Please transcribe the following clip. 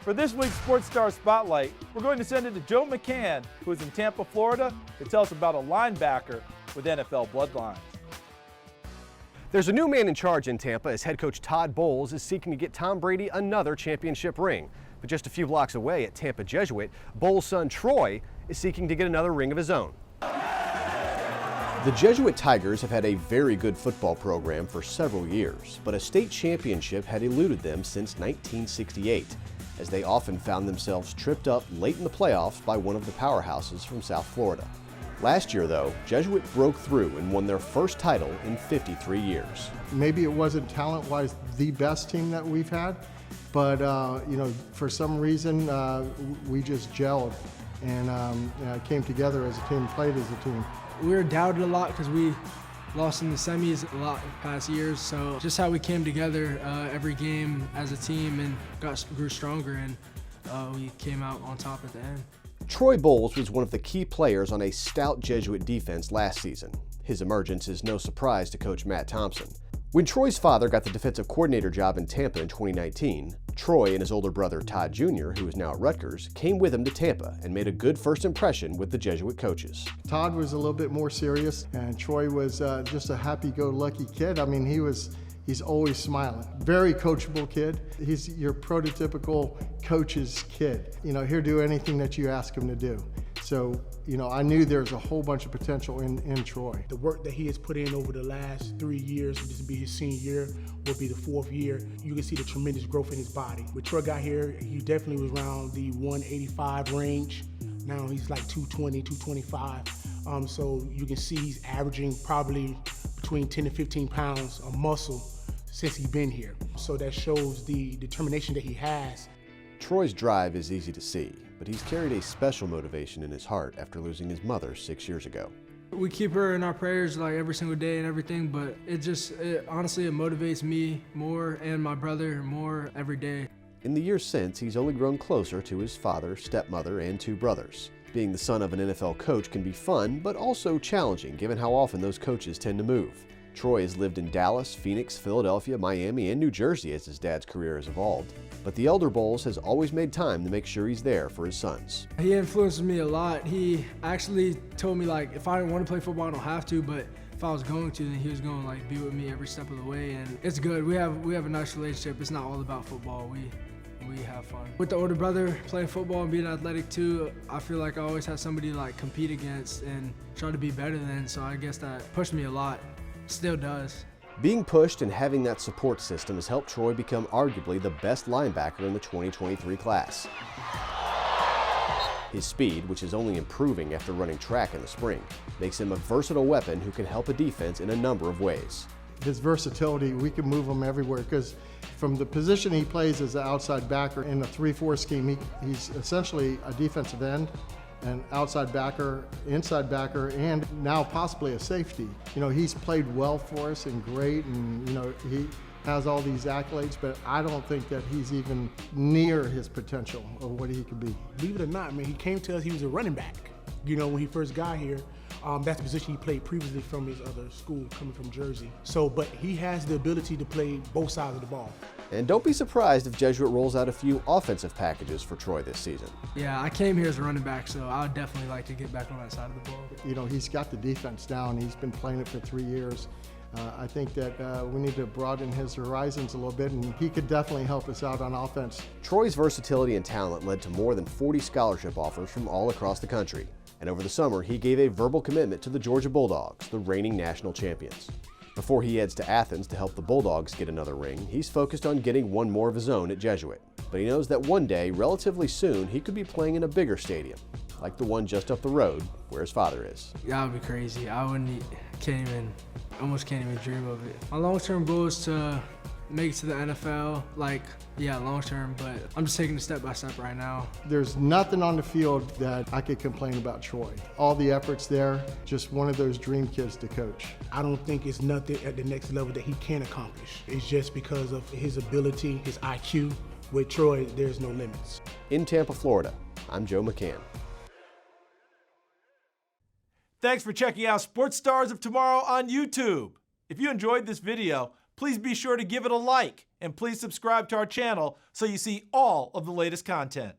For this week's Sports Star Spotlight, we're going to send it to Joe McCann, who is in Tampa, Florida, to tell us about a linebacker with NFL bloodlines. There's a new man in charge in Tampa as head coach Todd Bowles is seeking to get Tom Brady another championship ring. But just a few blocks away at Tampa Jesuit, Bowles' son Troy is seeking to get another ring of his own. The Jesuit Tigers have had a very good football program for several years, but a state championship had eluded them since 1968, as they often found themselves tripped up late in the playoffs by one of the powerhouses from South Florida. Last year, though, Jesuit broke through and won their first title in 53 years. Maybe it wasn't talent-wise the best team that we've had, but for some reason we just gelled and came together as a team, played as a team. We were doubted a lot because we lost in the semis a lot in the past years, so just how we came together every game as a team and grew stronger, and we came out on top at the end. Troy Bowles was one of the key players on a stout Jesuit defense last season. His emergence is no surprise to coach Matt Thompson. When Troy's father got the defensive coordinator job in Tampa in 2019, Troy and his older brother Todd Jr., who is now at Rutgers, came with him to Tampa and made a good first impression with the Jesuit coaches. Todd was a little bit more serious, and Troy was just a happy-go-lucky kid. I mean, he's always smiling. Very coachable kid. He's your prototypical coach's kid. He'll do anything that you ask him to do. So, I knew there's a whole bunch of potential in Troy. The work that he has put in over the last 3 years, this will be his senior year, will be the 4th year. You can see the tremendous growth in his body. When Troy got here, he definitely was around the 185 range. Now he's like 220, 225. So you can see he's averaging probably between 10 to 15 pounds of muscle since he's been here. So that shows the determination that he has. Troy's drive is easy to see, but he's carried a special motivation in his heart after losing his mother 6 years ago. We keep her in our prayers like every single day and everything, but honestly, it motivates me more and my brother more every day. In the years since, he's only grown closer to his father, stepmother, and 2 brothers. Being the son of an NFL coach can be fun, but also challenging given how often those coaches tend to move. Troy has lived in Dallas, Phoenix, Philadelphia, Miami, and New Jersey as his dad's career has evolved. But the elder Bowles has always made time to make sure he's there for his sons. He influences me a lot. He actually told me, like, if I didn't want to play football, I don't have to, but if I was going to, then he was going to, like, be with me every step of the way. And it's good. We have a nice relationship. It's not all about football. We have fun. With the older brother playing football and being athletic too, I feel like I always have somebody to, like, compete against and try to be better than, so I guess that pushed me a lot. Still does. Being pushed and having that support system has helped Troy become arguably the best linebacker in the 2023 class. His speed, which is only improving after running track in the spring, makes him a versatile weapon who can help a defense in a number of ways. His versatility, we can move him everywhere because from the position he plays as an outside backer in a 3-4 scheme, he's essentially a defensive end, an outside backer, inside backer, and now possibly a safety. He's played well for us and great, and he has all these accolades, but I don't think that he's even near his potential of what he could be. Believe it or not, man, he came to us, he was a running back. When he first got here, that's the position he played previously from his other school, coming from Jersey. But he has the ability to play both sides of the ball. And don't be surprised if Jesuit rolls out a few offensive packages for Troy this season. Yeah, I came here as a running back, so I would definitely like to get back on that side of the ball. He's got the defense down. He's been playing it for 3 years. I think that we need to broaden his horizons a little bit, and he could definitely help us out on offense. Troy's versatility and talent led to more than 40 scholarship offers from all across the country. And over the summer, he gave a verbal commitment to the Georgia Bulldogs, the reigning national champions. Before he heads to Athens to help the Bulldogs get another ring, he's focused on getting one more of his own at Jesuit. But he knows that one day, relatively soon, he could be playing in a bigger stadium, like the one just up the road where his father is. That would be crazy. I almost can't even dream of it. My long-term goal is to make it to the NFL, long-term, but I'm just taking it step by step right now. There's nothing on the field that I could complain about Troy. All the efforts there, just one of those dream kids to coach. I don't think it's nothing at the next level that he can accomplish. It's just because of his ability, his IQ. With Troy, there's no limits. In Tampa, Florida, I'm Joe McCann. Thanks for checking out Sports Stars of Tomorrow on YouTube. If you enjoyed this video, please be sure to give it a like and please subscribe to our channel so you see all of the latest content.